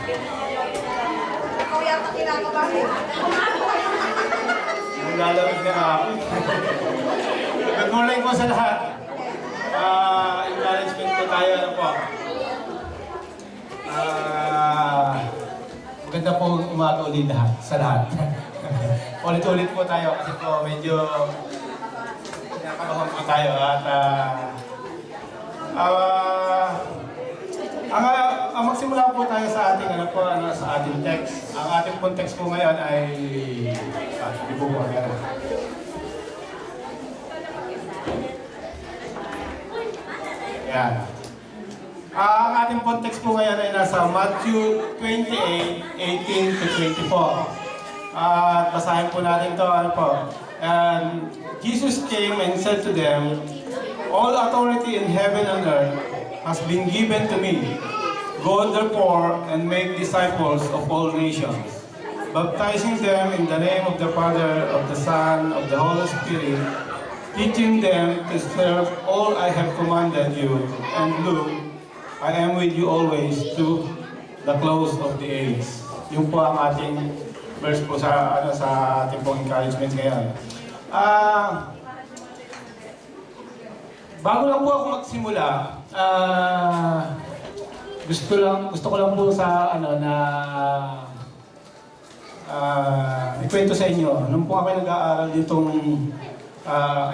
Ikaw yata kinakabahan. Yung lalamig na ako. Good morning po sa lahat. Encouragement po tayo. Ano po? Maganda po umaga ulit lahat, sa lahat. Ulit-ulit po tayo kasi po medyo nakakabahan po tayo at magsimula po tayo sa ating sa ating text. Ang ating pong text po ngayon ay hindi po po yan. Ang ating context po ngayon ay nasa Matthew 28:18 to 24. At basahin po natin ito. And Jesus came and said to them, "All authority in heaven and earth has been given to me. Go therefore and make disciples of all nations, baptizing them in the name of the Father, of the Son, of the Holy Spirit, teaching them to serve all I have commanded you, and look, I am with you always to the close of the age." Yung po ang ating verse po sa ating pong encouragement ngayon. Bago lang po ako magsimula, gusto ko lang po sa ikwento sa inyo. Nung po ako nag-aaral ditong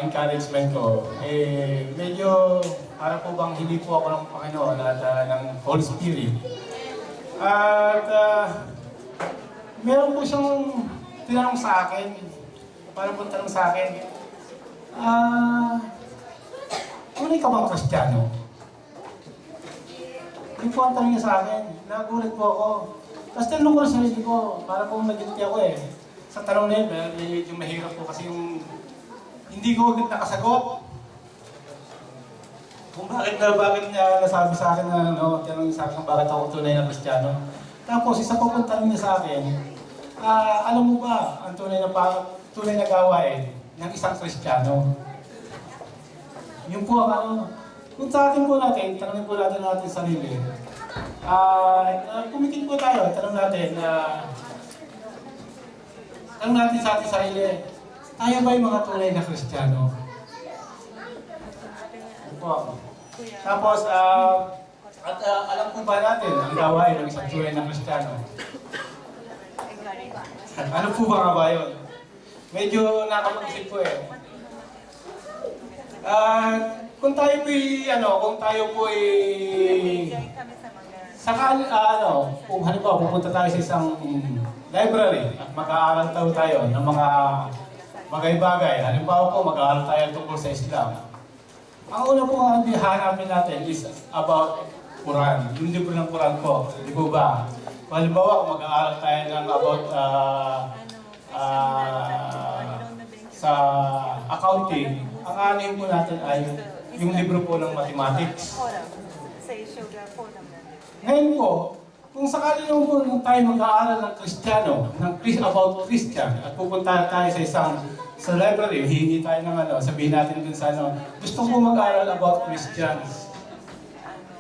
encouragement ko, medyo para po bang hindi po ako ng Panginoon at ng Holy Spirit. At meron po siyang tinanong sa akin, parang po tanong sa akin, tunay ka bang Kristiyano? Yung po ang tanong niya sa akin, nagulat po ako. Tapos tanong ko sa sarili ko, para po nag-guilty ako eh. Sa tanong na yun, medyo mahirap po kasi yung hindi ko agad nakasagot. Kung bakit niya nasabi sa akin na, tanong sa akin bakit ako tunay na Kristiyano. Tapos isa pa pong tanong niya sa akin, alam mo ba ang tunay na gawain ng isang Kristiyano? Yun po ang kung sa atin po natin, tanongin po natin sarili. Pumikit po tayo, tanong natin sa ating sarili, tayo ba yung mga tunay na Kristiyano? Yun po. Tapos, alam po ba natin ang gawain ng isang tunay na Kristiyano? Ano po ba nga ba yun? Medyo nakapag-isip po eh. Kung tayo po'y kung halimbawa pupunta tayo sa isang library at mag-aaral tayo ng mga bagay-bagay. Halimbawa po, mag-aaral tayo tungkol sa Islam. Ang una po ang hanapin natin is about Quran. Yung libro ng Quran po, di po ba? Halimbawa, kung mag-aaral tayo ng about sa accounting, ang aanin po natin ay yung libro po ng mathematics. Ngayon po, kung sakali naman po nung tayo mag-aaral ng Kristiyano, about Christian, at pupunta tayo sa library, hihingi tayo ng sabihin natin dun sa gusto ko mag-aaral about Christians.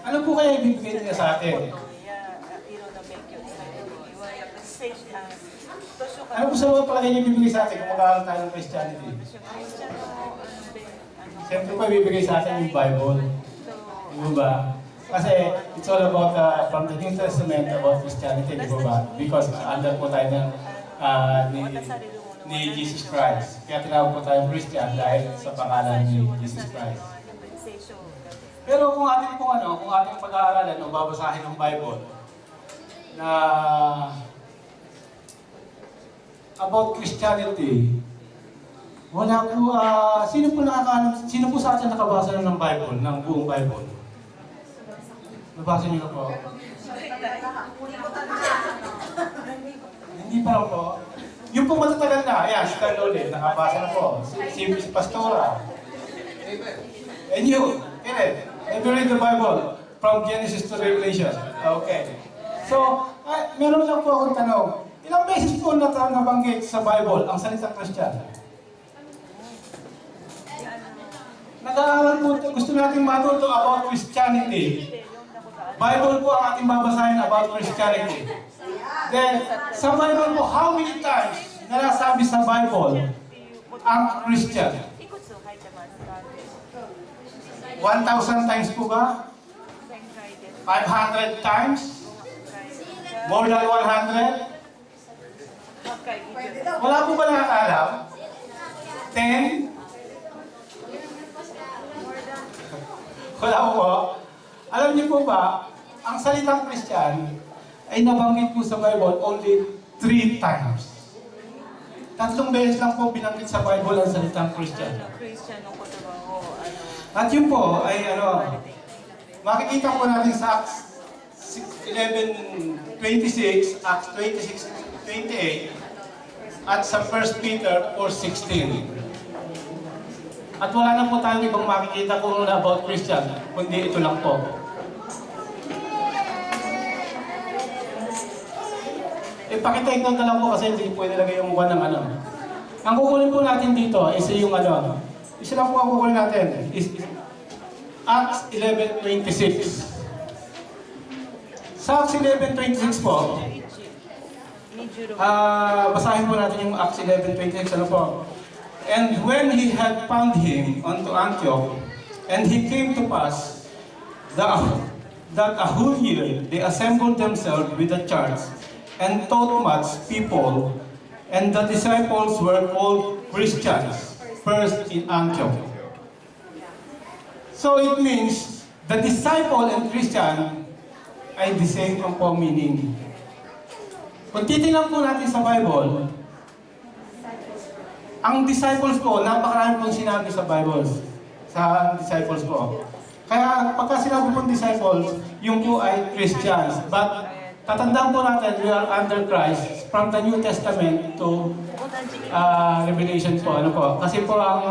Ano po kaya ibibigay niya sa atin? Ano po sa mga palagay niya ibibigay sa atin kung mag-aaral tayo ng Christianity? Siyempre po ibibigay sa atin yung Bible. Di ba? Kasi it's all about, from the New Testament about Christianity, di ba? Because under po tayo ng ni Jesus Christ. Kaya tinawag po tayong Christian dahil sa pangalan ni Jesus Christ. Pero kung ating pag-aaralan o babasahin ng Bible na about Christianity, wala po, sino po sa atin nakabasa ng Bible, ng buong Bible? Nabasa niyo na po? Hindi pa po. Yung po matatagal na, ayan, si Carl ulit, nakabasa na po. Si Pastora. And you, Kenneth, have you read the Bible from Genesis to Revelation? Okay. So, meron lang po akong tanong. Ilang beses po nabanggit sa Bible ang salitang Christian? Nag-aaral po, gusto natin matuto about Christianity. Bible po ang ating babasahin about Christianity. Then, sa Bible po, how many times nalasabi sa Bible ang Christian? 1,000 times po ba? 500 times? More than 100? Wala po ba nakakaalam? 10? Wala po. Alam niyo po ba, ang salitang Christian ay nabanggit po sa Bible only 3 times. 3 beses lang po binanggit sa Bible ang salitang Christian. At yun po ay makikita po natin sa Acts 11:26, Acts 26:28, at sa 1 Peter 4:16. At wala na po tayong ibang makikita kung about Christian, kundi ito lang po. Pakita ito na lang po kasi hindi po nilagay yung buwan ng ano. Ang kukunin po natin dito is yung isa lang po ang kukunin natin is Acts 11:26. Sa Acts 11:26 po, basahin po natin yung Acts 11:26, ano po. And when he had found him unto Antioch, and he came to pass that a whole year they assembled themselves with the church, and taught much people, and the disciples were called Christians, first in Antioch. So it means, the disciple and Christian ay the same ang po meaning. Kung titingnan po natin sa Bible, ang disciples ko, napakarami pong sinabi sa Bible, sa disciples ko. Kaya pagka sinabi pong disciples, yung po ay Christians. But tatandaan po natin, we are under Christ from the New Testament to Revelation po. Ano po? Kasi po ang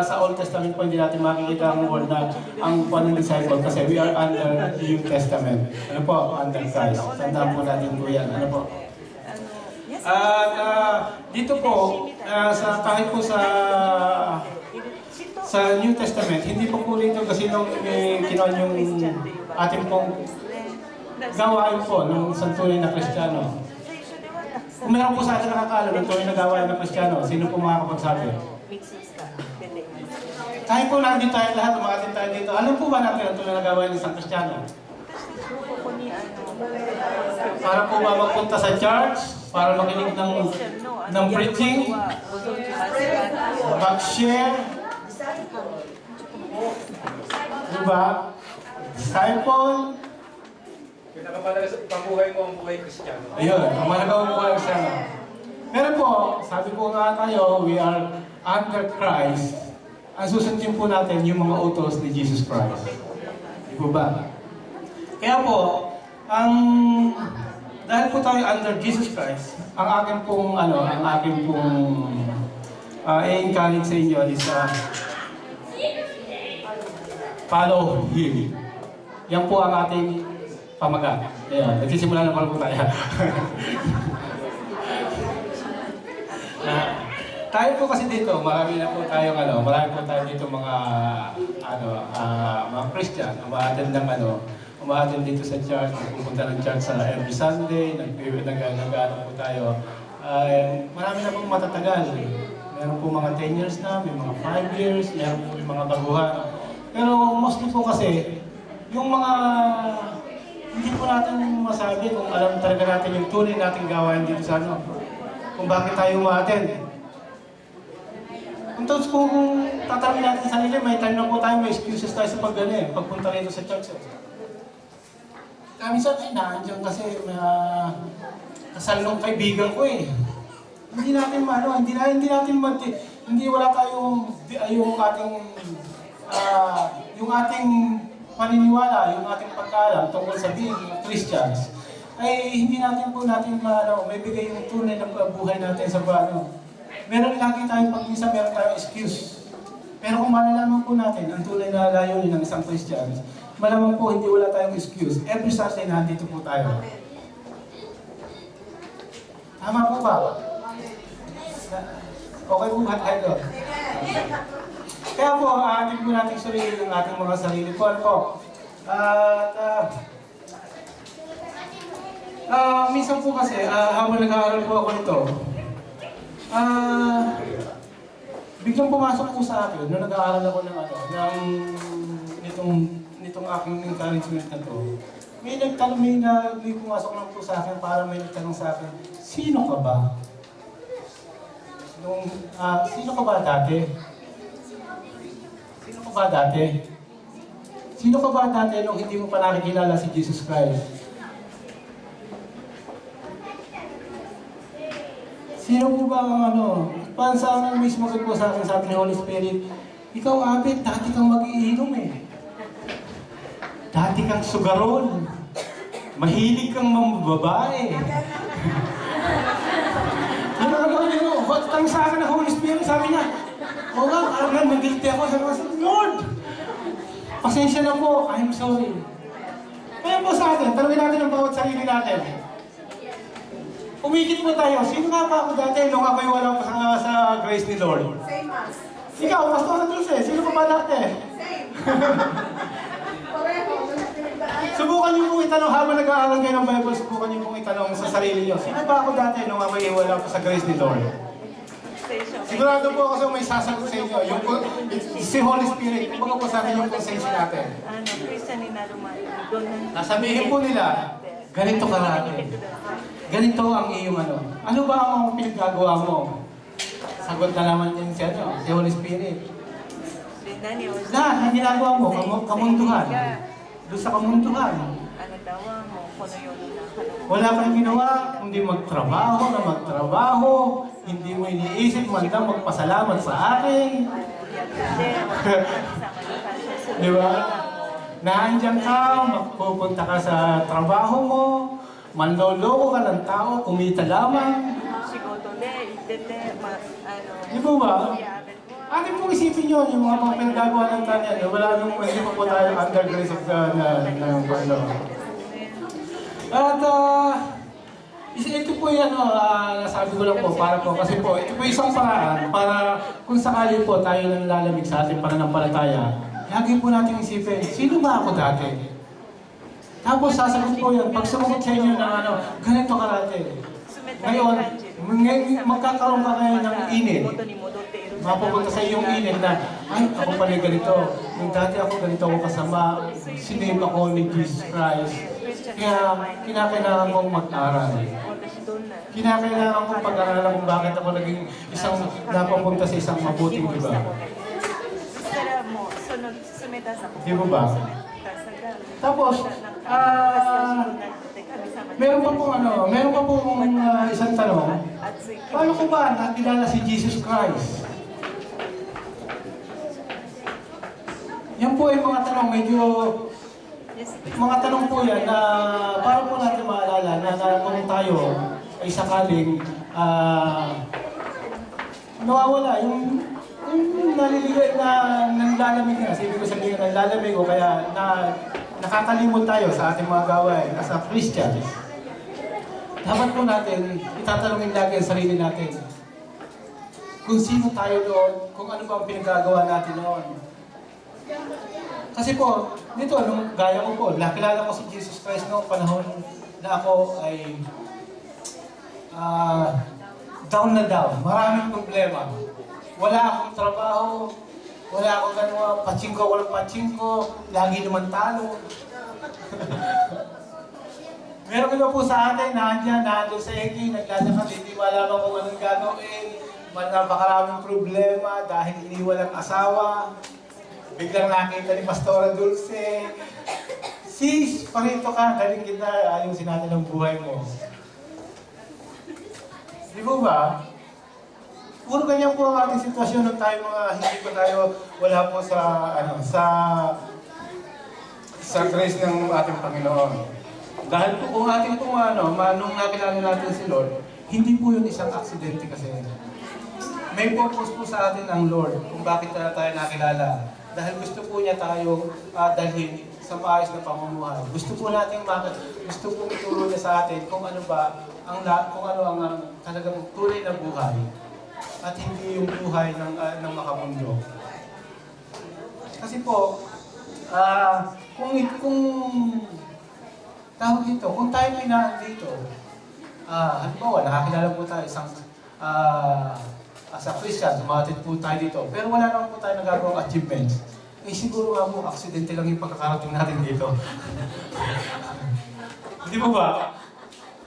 sa Old Testament po hindi natin makikita ang word na ang panong disciple kasi we are under the New Testament. Ano po? Under Christ. Tandaan po natin po yan. Ano po? At dito po, kahit po sa New Testament, hindi po po rito kasi nung kinuha yung ating pong gawain po ng santunay na Kristiyano. Kung meron po sa atin nakakaalam ng tunay na gawain ng Kristiyano, sino po makakapagsabi? Kahit po nandito tayo lahat, umatin tayo dito, alam po ba natin ang tunay na gawain ng isang Kristiyano? Para po ba magpunta sa church? Para makinig ng preaching? Mag-share? Diba? Disciple? Pinakapalaga sa pambuhay mo ang buhay Kristiyano. Ayun, ang malagaw mo kayo siya. Pero po, sabi po nga tayo, we are under Christ. Ang susundin po natin yung mga utos ni Jesus Christ. Di po ba? Kaya po, dahil po tayo under Jesus Christ, ang akin pong, i-encourage sa inyo is follow Him. Yan po ang ating pamagat. Ayan, nagsisimula na pala po tayo. Tayo po kasi dito, marami po tayo dito mga Christian, umaatend dito sa church, pupunta ng church sa every Sunday, nag-ano po tayo. Marami na pong matatagal. Meron po mga 10 years na, may mga 5 years, meron po yung mga baguhan. Pero mostly po kasi, yung mga hindi po natin masabi kung alam talaga natin yung tunay nating gawain dito sa kung bakit tayo umaten. Kung tatanungin natin sa sarili, may time na po tayo, may excuses tayo sa pagpunta rito sa church. Minsan ay nandiyan kasi kasal ng kaibigan ko eh. Hindi natin hindi wala tayong yung ating paniniwala, yung ating pagkaalam tungkol sa being Christians, ay hindi natin may bigay yung tunay ng buhay natin sa meron lagi tayong pag-isa, meron tayong excuse. Pero kung malalaman po natin ang tunay na layunin ng isang Christian, malamang po hindi wala tayong excuse. Every Sunday nandito po tayo. Tama po ba? Okay po ba tayo? Kaya po, ating po natin suriin ang ating mga sarili po. At Minsan po kasi, habang nag-aaral po ako nito, biglang pumasok po sa akin, nung nag-aaral ako ng nitong aking encouragement na to, may pumasok lang po sa akin para may nagtanong sa akin, sino ka ba? Sino ka ba dati? Sino ka ba dati? Sino ka ba dati nung hindi mo pa nakikilala si Jesus Christ? Sino po ba ang Parang sa akin mismo po sa akin, sabi ni Holy Spirit, ikaw Abet, dati kang mag-iinom eh. Dati kang sugarol. Mahilig kang mambabae. Ang sa akin ng Holy Spirit, sabi niya, oo nga, parang nag-guilty ako. Sabi ko, Lord, pasensya na po, I'm sorry. Kaya po sa atin, tanungin natin ang bawat sarili natin. Umikit mo tayo, sino nga ba ako dati nung ako'y walang sa grace ni Lord? Same as. Ikaw, Pastor Dulce, sino ka ba dati? Same. Pareho. Subukan niyo pong itanong, habang nag-aaral kayo ng Bible, subukan niyo pong itanong sa sarili niyo, sino ba ako dati nung ako'y wala pa sa grace ni Lord? Sigurado po ako sa may sasagot sa inyo, si Holy Spirit, kung baga po sa akin yung konsensya natin. Nasabihin po nila, ganito karami. Ganito ang iyong Ano ba ang pinagagawa mo? Sagot na naman yun si Holy Spirit. Lahat ang ginagawa mo, kamunduhan. Doon sa kamunduhan. Wala kang ginawa, hindi magtrabaho, hindi mo iniisip man lang magpasalamat sa akin. Di ba? Naandyan ka, magpupunta ka sa trabaho mo, manloloko ka ng tao, kumita lamang. Di ba ba? Atin pong isipin nyo, yung mga pagpinagagawa ng tanyan, wala nung hindi pa po tayo under grace of God na At ito po yan, nasabi ko lang po, para po, kasi po, ito po isang paraan para kung sakali po tayo nang lalamig sa ating pananampalataya, lagi po natin isipin, sino ba ako dati? Tapos sasagot po yan, pag sumagot sa inyo ng ganito karate. Ngayon, magkakaroon ka ngayon ng init. Mapupunta sa iyong init na, ay, ako pala ganito. Nung dati ako ganito ako kasama, sinave ako ni Jesus Christ. Kaya kinakailangan kong mag-aral. Kinakailangan kong pag-aralan kung bakit ako naging isang napapunta sa isang mabuting iba. Di ba ba? Tapos, meron pa pong isang tanong. Paano ko ba nakilala si Jesus Christ? Yan po ay mga tanong, mga tanong po yan na para po natin maalala na kung tayo ay sakaling nawawala yung naliligay na nanlalamig na. Sabi ko sabihin na nanlalamig o kaya nakakalimot tayo sa ating mga gawain as a Christian. Dapat po natin itatanungin lagi ang sarili natin kung sino tayo doon, kung ano ba ang pinagagawa natin noon. Kasi po, dito, nung gaya ko po, nakilala ko si Jesus Christ noong panahon na ako ay down na down. Maraming problema. Wala akong trabaho, wala akong gano'n, walang pachinko, lagi naman talo. Meron iba po sa atin, nandun sa Eki, naglalakad, hindi malaman kung anong gagawin. Napakaraming problema dahil iniwalang asawa. Biglang nakita ni Pastora Dulce, sis, parito ka, galing kita, ayusin natin ang buhay mo. Di ba ba? Puro ganyan po ang ating sitwasyon nung tayo hindi pa tayo, wala po sa grace ng ating Panginoon. Dahil po kung ating po nung nakilala natin si Lord, hindi po yun isang aksidente kasi. May purpose po sa atin ang Lord kung bakit tayo nakilala. Dahil gusto po niya tayo dalhin sa maayos na pamumuhay. Gusto po ituro niya sa atin kung ano ang talagang tunay na buhay at hindi yung buhay ng makamundo. Kasi po, tawag dito, kung tayo may dito, halimbawa, nakakilala po tayo isang as a Christian, sumatit po tayo dito, pero wala naman po tayo nagagawang achievements. Eh siguro nga po, aksidente lang yung pagkakarating natin dito. Hindi po ba?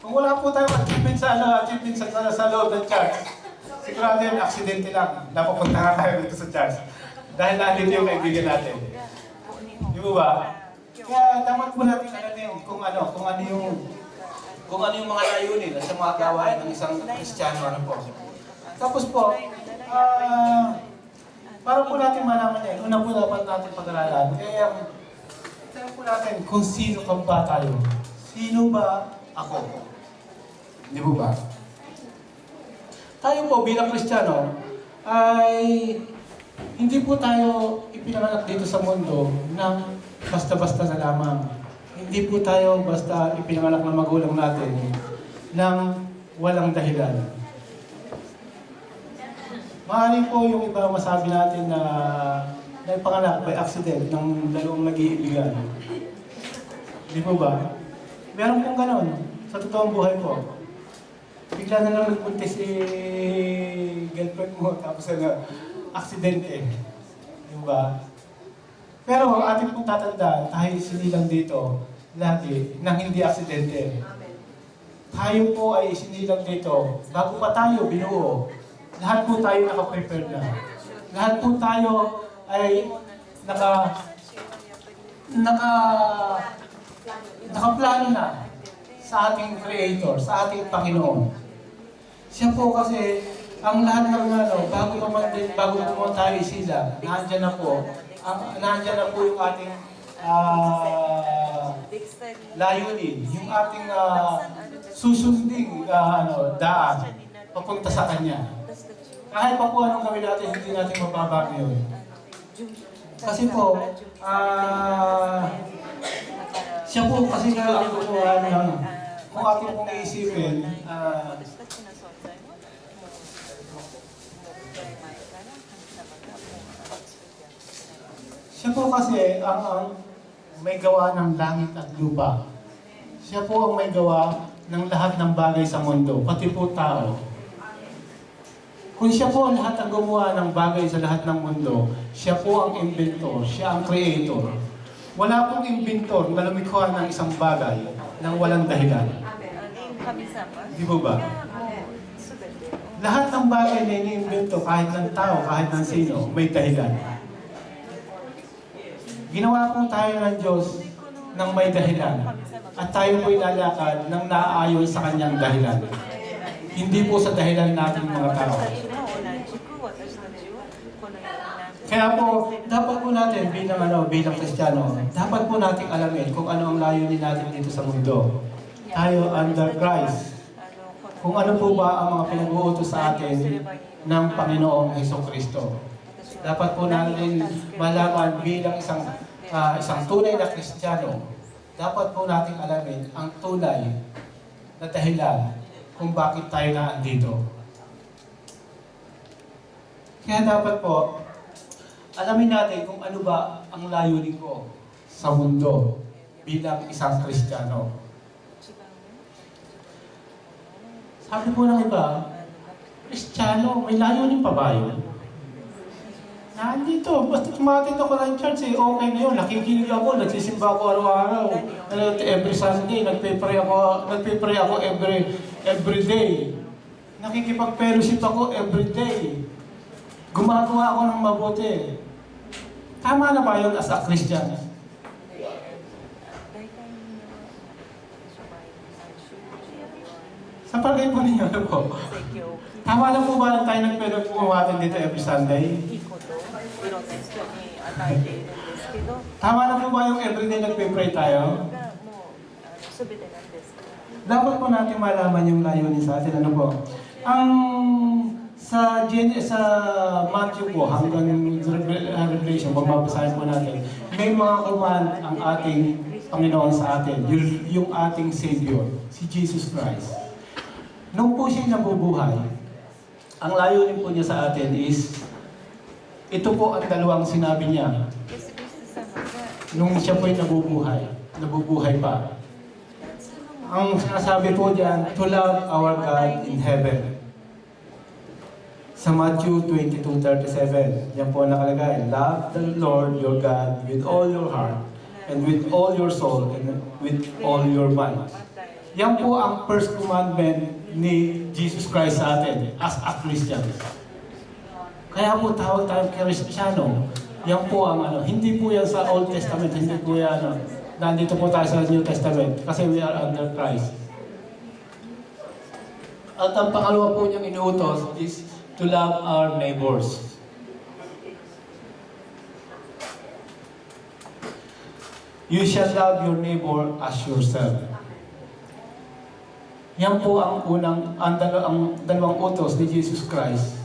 Kung wala po tayong achievement sa loob ng church, sigurado yung aksidente lang. Napapunta nga tayo dito sa church. Dahil nandito yung kaibigan natin. Di po ba? Kaya dapat po natin alamin kung ano yung mga layunin sa mga gawain ng isang Kristiyano, ano po. Tapos po, para po natin malaman yan, una po dapat natin pag-aralan. Kaya, tignan po natin kung sino ka ba tayo. Sino ba ako? Di po ba? Tayo po bilang Kristiyano ay hindi po tayo ipinanganak dito sa mundo ng basta-basta na lamang. Hindi po tayo basta ipinanganak ng magulang natin ng walang dahilan. Maaaring po yung iba masabi natin na ipanganak by accident ng dalawang nag-iibigan. Hindi po ba? Meron pong ganon sa totoong buhay po. Bigla na lang nagpunti si girlfriend mo tapos aksidente. Di ba? Pero ating pong tatandaan, tayo sinilang dito lagi nang hindi aksidente. Tayo po ay sinilang dito, bago pa tayo binuo, lahat po tayo naka-prepare na. Lahat po tayo ay nakaplano na sa ating Creator, sa ating Panginoon. Siya po kasi, ang lahat ng bago naman tayo isila, nandiyan na po yung ating layunin, yung ating susunding daan papunta sa Kanya. Kahit pa po anong gawin natin, hindi natin mababago yun. Kasi po, siya po kasi ang gumawa ng, kung ating pong iisipin, siya po kasi ang may gawa ng langit at lupa. Siya po ang may gawa ng lahat ng bagay sa mundo, pati po tao. Kung siya po ang lahat ang gumawa ng bagay sa lahat ng mundo, siya po ang inventor, siya ang creator. Wala pong inventor na lumikha ng isang bagay nang walang dahilan. Di po ba? Lahat ng bagay na ini-invento, kahit ng tao, kahit ng sino, may dahilan. Ginawa po tayo ng Diyos ng may dahilan. At tayo po'y lalakad ng naaayon sa kanyang dahilan. Hindi po sa dahilan natin mga tao. Kaya po, dapat po natin bilang Kristiyano, dapat po natin alamin kung ano ang layunin natin dito sa mundo. Tayo under Christ. Kung ano po ba ang mga pinag-uutos sa atin ng Panginoong Hesukristo. Dapat po natin malaman bilang isang tunay na Kristiyano, dapat po natin alamin ang tunay na dahilan kung bakit tayo naandito. Kaya dapat po, alamin natin kung ano ba ang layunin ko sa mundo bilang isang Kristiyano. Sabi po ng iba, Kristiyano, may layunin pa ba yun? Nandito, basta tumatin ako ng church okay na yun. Nakikinig ako, nagsisimba ako araw-araw. Every Sunday, nagpe-pray ako every day. Nakikipag-fellowship ako every day. Gumagawa ako ng mabuti. Tama na ba yun as a Christian? Sa palagay po ninyo, ano po? Tama lang po ba tayo nag-fellowship dito every Sunday? Tama na po ba yung everyday nagpe-pray tayo? Dapat po natin malaman yung layunin sa atin. Ano po? Sa Matthew po, hanggang Revelation, pagbabasahin po natin, may mga command ang ating Panginoon sa atin, yung ating Savior, si Jesus Christ. Nung po siya nabubuhay, ang layunin po niya sa atin is, ito po ang dalawang sinabi niya. Nung siya po'y nabubuhay pa. ang sinasabi po diyan, to love our God in heaven. Sa Matthew 22:37, yan po nakalagay, love the Lord your God with all your heart, and with all your soul, and with all your mind. Yan po ang first commandment ni Jesus Christ sa atin as a Christian. Kaya po tawag tayong Kristiyano. Yan po ang hindi po yan sa Old Testament, hindi po yan nandito po tayo sa New Testament kasi we are under Christ. At ang pangalawa po niyang inuutos is to love our neighbors. You shall love your neighbor as yourself. Yan po ang dalawang utos ni Jesus Christ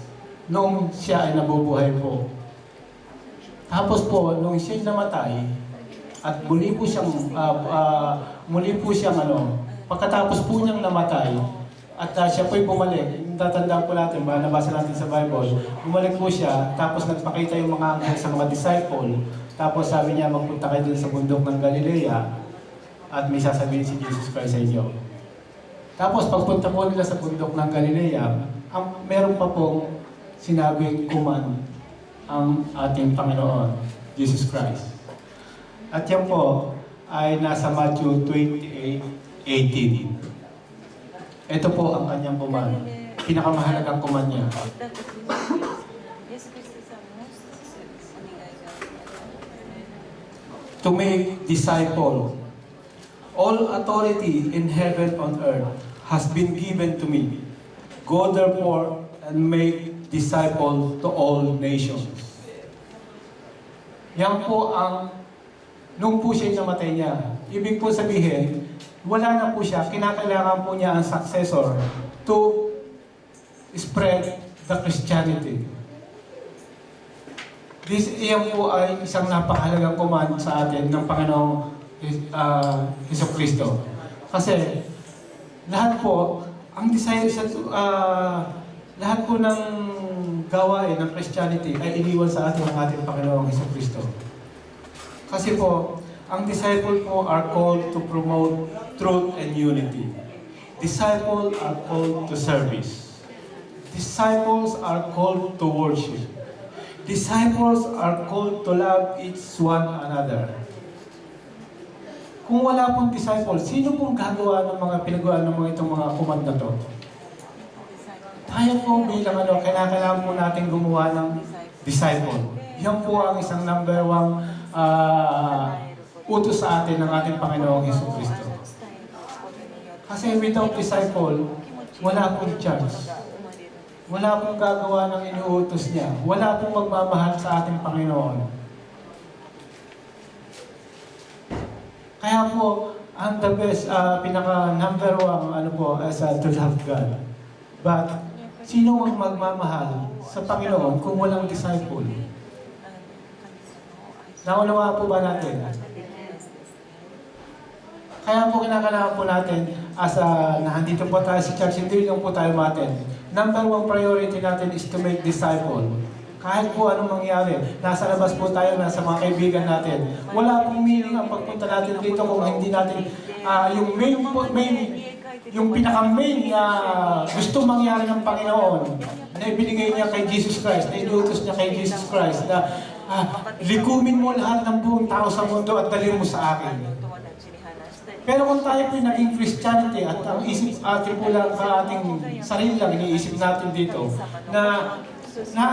noong siya ay nabubuhay po. Tapos po, nung siya namatay, at muli po siyang pagkatapos po niyang namatay, at siya po'y bumalik, tatandaan po natin, nabasa natin sa Bible, bumalik po siya, tapos nagpakita yung mga anghel sa mga disciple, tapos sabi niya, magpunta kayo dun sa bundok ng Galilea, at may sasabihin si Jesus Christ sa inyo. Tapos pagpunta po nila sa bundok ng Galilea, meron pa pong sinabing command ang ating Panginoon, Jesus Christ. At yan po ay nasa Matthew 28:18. Ito po ang kanyang command. Pinakamahalagang command niya. To make disciple. All authority in heaven and earth has been given to me. Go therefore and make disciple to all nations. Yan po ang nung po siya namatay niya. Ibig po sabihin, wala na po siya, kinakailangan po niya ang successor to spread the Christianity. Iyan po ay isang napakahalagang command sa atin ng Panginoong Jesucristo. Kasi lahat po, lahat po ng gawain ng Christianity ay iniwan sa atin ng ating Panginoong Jesucristo. Kasi po, ang disciple po are called to promote truth and unity. Disciples are called to service. Disciples are called to worship. Disciples are called to love each one another. Kung wala pong disciple, sino pong gagawa ng mga pinagawa ng mga itong mga command na to? Tayo po bilang kailangan po natin gumawa ng disciple. Yan po ang isang number one utos sa atin ng ating Panginoong Jesucristo. Kasi without disciple, wala pong church. Wala pong gagawa ng inuutos niya. Wala pong magmamahal sa ating Panginoon. Kaya po, ang the best, pinaka number one, to love God. But, sino ang magmamahal sa Panginoon kung walang disciple? Naunawa po ba natin? Kaya po kinakailangan po natin, nandito po tayo sa church, hindi lang po tayo matin. Number one priority natin is to make disciple. Kahit po anong mangyari, nasa labas po tayo, nasa mga kaibigan natin. Wala pong meaning ang pagpunta natin dito kung hindi natin yung pinaka-main na gusto mangyari ng Panginoon na ibinigay niya kay Jesus Christ, na inutos niya kay Jesus Christ, na likumin mo lahat ng buong tao sa mundo at dalhin mo sa akin. Pero kung tayo po naging Christianity at ang isip atin po lang sa ating sarili lang, iniisip natin dito, na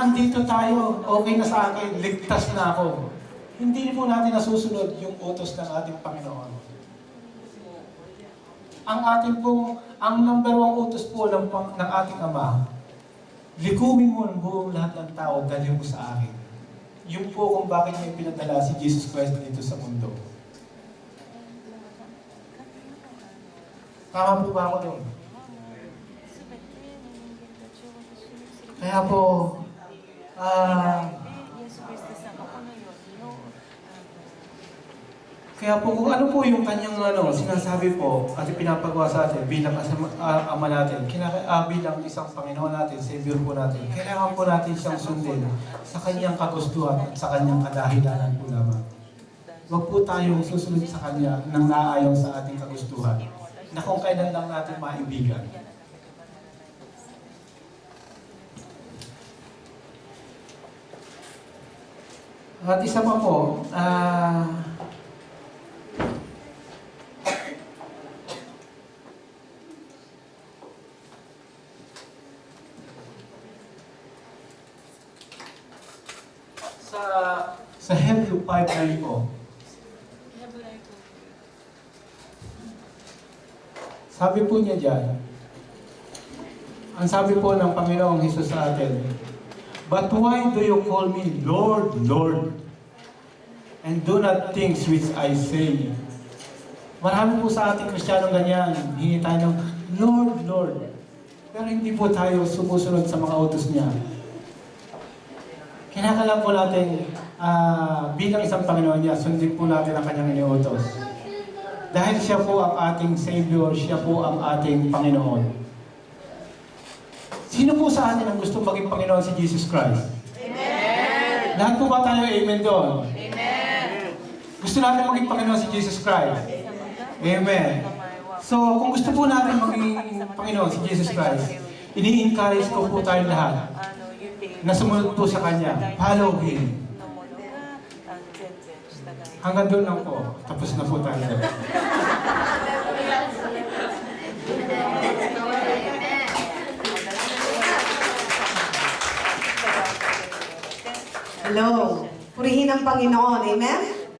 andito tayo, okay na sa akin, ligtas na ako. Hindi po natin nasusunod yung utos ng ating Panginoon. Ang number one utos po ng ating Ama, likumin mo ang buong lahat ng tao, dalhin mo sa akin. Yun po kung bakit may pinadala si Jesus Christ dito sa mundo. Tama po ba ako doon? Kaya po, kung ano po yung kanyang sinasabi po at pinapagawa sa atin bilang Ama natin, bilang isang Panginoon natin, Savior po natin, kailangan po natin siyang sundin sa kanyang kagustuhan at sa kanyang kadahilanan po lamang. Huwag po tayong susunod sa kanya nang naayon sa ating kagustuhan. na kung kailan lang natin maibigan. At isa pa po, sa Hebrew 5:9 po, sabi po niya dyan, ang sabi po ng Panginoong Hesus sa atin, "But why do you call me Lord, Lord, and do not things which I say?" Marami po sa ating Kristiyanong ganyan, hingi tayo ng Lord, Lord. Pero hindi po tayo sumusunod sa mga utos niya. Kinakailangan po natin bilang isang Panginoon niya, sundin po natin ang kanyang iniutos. Dahil siya po ang ating Savior, siya po ang ating Panginoon. Sino po sa atin ang gusto maging Panginoon si Jesus Christ? Amen! Lahat po ba tayo amen doon? Amen! Gusto natin maging Panginoon si Jesus Christ? Amen! So, kung gusto po natin maging Panginoon si Jesus Christ, ini-encourage ko po tayo lahat na sumunod po sa Kanya. Follow Him. Hanggang doon lang po. Tapos na po tayo. Hello. Purihin ang Panginoon. Amen?